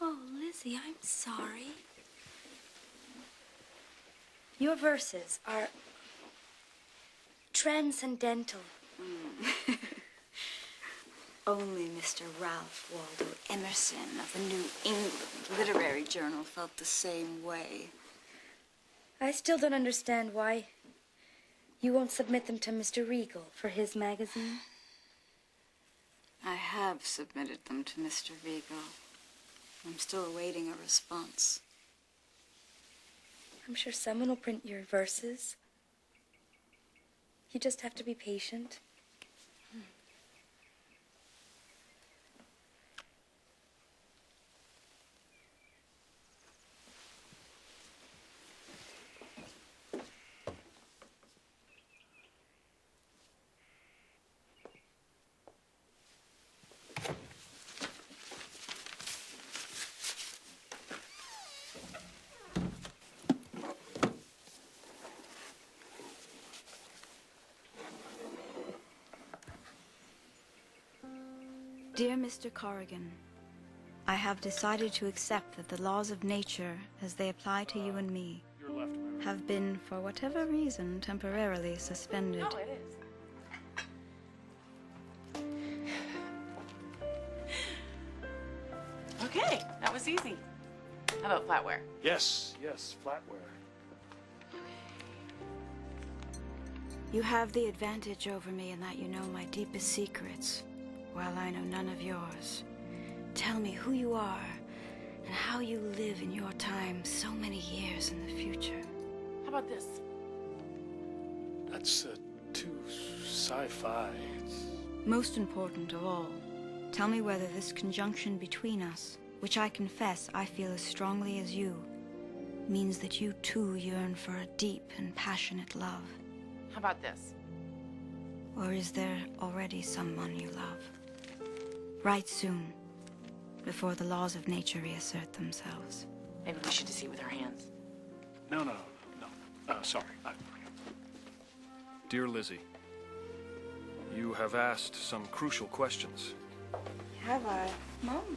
Oh, Lizzie, I'm sorry. Your verses are transcendental. Only Mr. Ralph Waldo Emerson of the New England Literary Journal felt the same way. I still don't understand why you won't submit them to Mr. Regal for his magazine. I have submitted them to Mr. Regal. I'm still awaiting a response. I'm sure someone will print your verses. You just have to be patient. Dear Mr. Corrigan, I have decided to accept that the laws of nature, as they apply to you and me, have been, for whatever reason, temporarily suspended. Oh, it is. Okay, that was easy. How about flatware? Yes, flatware. You have the advantage over me in that you know my deepest secrets, while I know none of yours. Tell me who you are and how you live in your time so many years in the future. How about this? That's too sci-fi. Most important of all, tell me whether this conjunction between us, which I confess I feel as strongly as you, means that you too yearn for a deep and passionate love. How about this? Or is there already someone you love? Write soon, before the laws of nature reassert themselves. Maybe we should see with our hands. No. Sorry. Dear Lizzie, you have asked some crucial questions. Have I? Mom?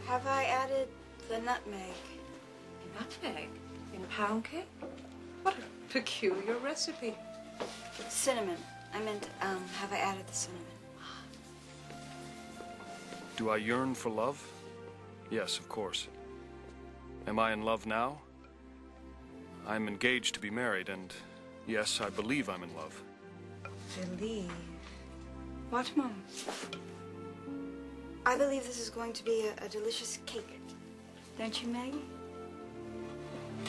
Have I added the nutmeg? Nutmeg in pound cake? What a peculiar recipe. Cinnamon. I meant, have I added the cinnamon? Do I yearn for love? Yes, of course. Am I in love now? I'm engaged to be married, and yes, I believe I'm in love. Believe? What, Mom? I believe this is going to be a delicious cake. Don't you, Maggie?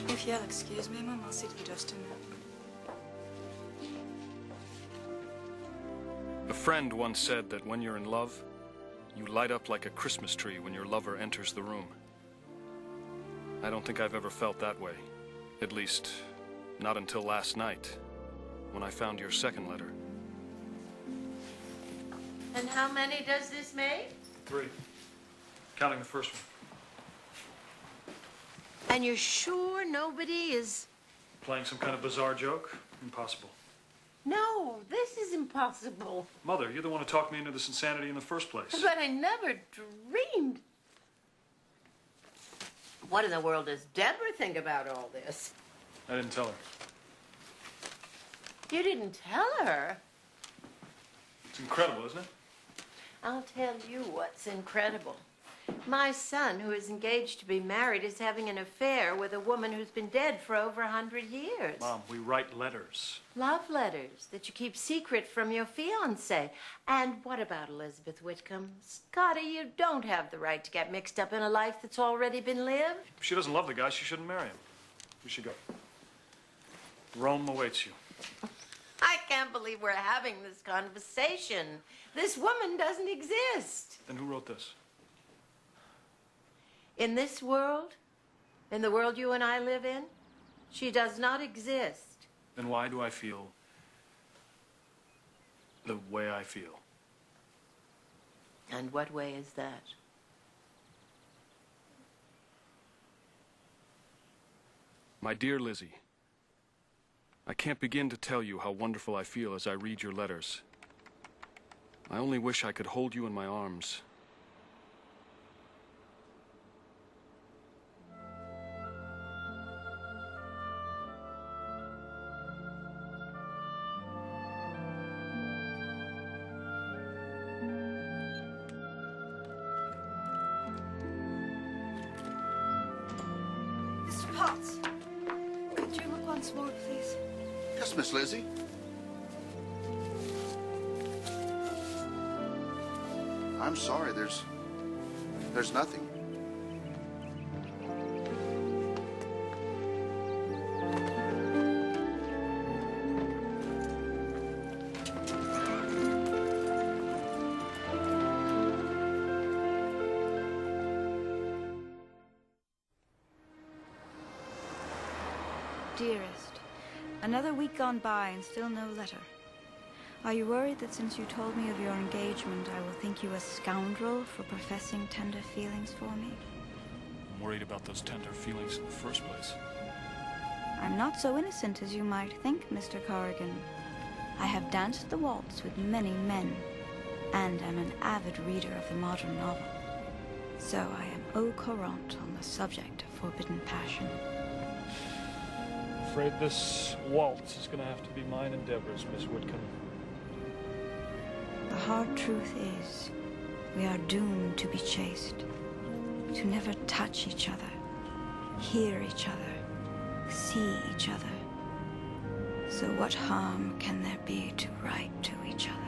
If you'll excuse me, Mom, I'll sit here just a minute. A friend once said that when you're in love, you light up like a Christmas tree when your lover enters the room. I don't think I've ever felt that way. At least, not until last night, when I found your second letter. And how many does this make? 3. Counting the first one. And you're sure nobody is... Playing some kind of bizarre joke? Impossible. No, this is impossible. Mother, you're the one who talked me into this insanity in the first place. But I never dreamed. What in the world does Deborah think about all this? I didn't tell her. You didn't tell her? It's incredible, isn't it? I'll tell you what's incredible. My son, who is engaged to be married, is having an affair with a woman who's been dead for over 100 years. Mom, we write letters. Love letters that you keep secret from your fiancé. And what about Elizabeth Whitcomb? Scotty, you don't have the right to get mixed up in a life that's already been lived. If she doesn't love the guy, she shouldn't marry him. We should go. Rome awaits you. I can't believe we're having this conversation. This woman doesn't exist. Then who wrote this? In this world, in the world you and I live in, she does not exist. Then why do I feel the way I feel? And what way is that? My dear Lizzie, I can't begin to tell you how wonderful I feel as I read your letters. I only wish I could hold you in my arms Potts, could you look once more, please? Yes, Miss Lizzie. I'm sorry, there's nothing. Dearest, another week gone by and still no letter. Are you worried that since you told me of your engagement, I will think you a scoundrel for professing tender feelings for me? I'm worried about those tender feelings in the first place. I'm not so innocent as you might think, Mr. Corrigan. I have danced the waltz with many men, and am an avid reader of the modern novel. So I am au courant on the subject of forbidden passion. Afraid this waltz is gonna have to be mine and Deborah's, Miss Whitcomb. The hard truth is, we are doomed to be chaste, to never touch each other, hear each other, see each other. So what harm can there be to write to each other?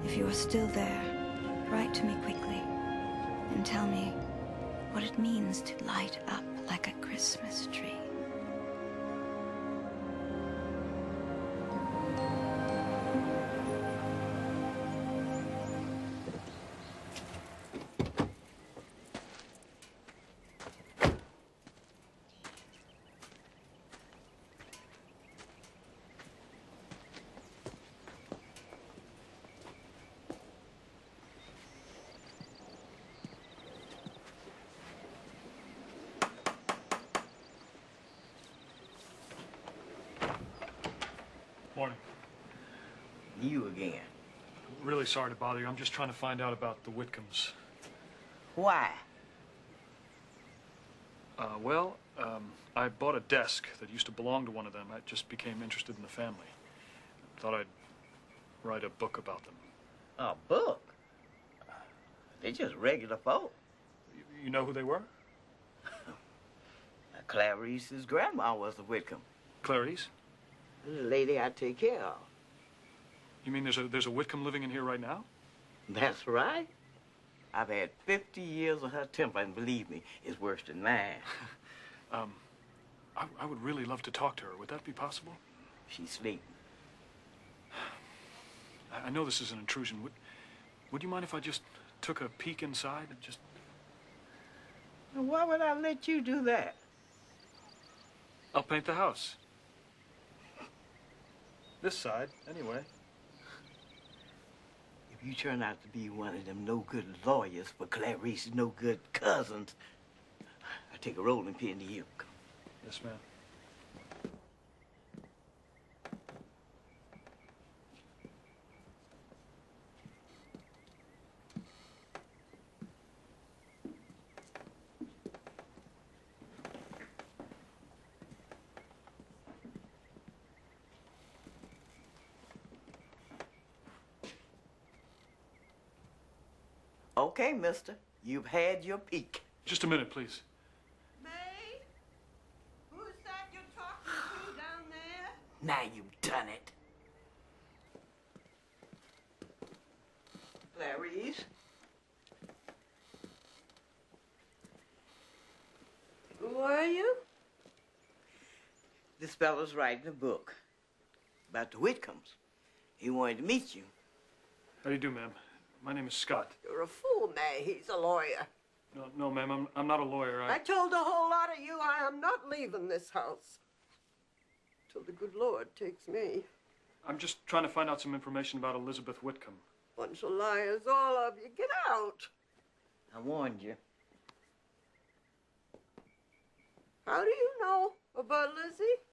If you are still there, write to me quickly and tell me what it means to light up like a Christmas tree. Morning. You again. Really sorry to bother you. I'm just trying to find out about the Whitcombs. Why? I bought a desk that used to belong to one of them. I just became interested in the family. Thought I'd write a book about them. A book? They're just regular folk. You know who they were? Clarice's grandma was a Whitcomb. Clarice? The lady I take care of. You mean there's a Whitcomb living in here right now? That's right. I've had 50 years of her temper, and believe me, it's worse than mine. I would really love to talk to her. Would that be possible? She's sleeping. I know this is an intrusion. Would you mind if I just took a peek inside and just... Now, why would I let you do that? I'll paint the house. This side, anyway. If you turn out to be one of them no-good lawyers for Clarice's no-good cousins, I take a rolling pin to you. Yes, ma'am. Okay, mister. You've had your peek. Just a minute, please. Maid? Who's that you're talking to down there? Now you've done it. Clarice? Who are you? This fellow's writing a book about the Whitcombs. He wanted to meet you. How do you do, ma'am? My name is Scott. You're a fool, May. He's a lawyer. No, ma'am, I'm not a lawyer. I told a whole lot of you I am not leaving this house. Till the good Lord takes me. I'm just trying to find out some information about Elizabeth Whitcomb. Bunch of liars, all of you. Get out. I warned you. How do you know about Lizzie?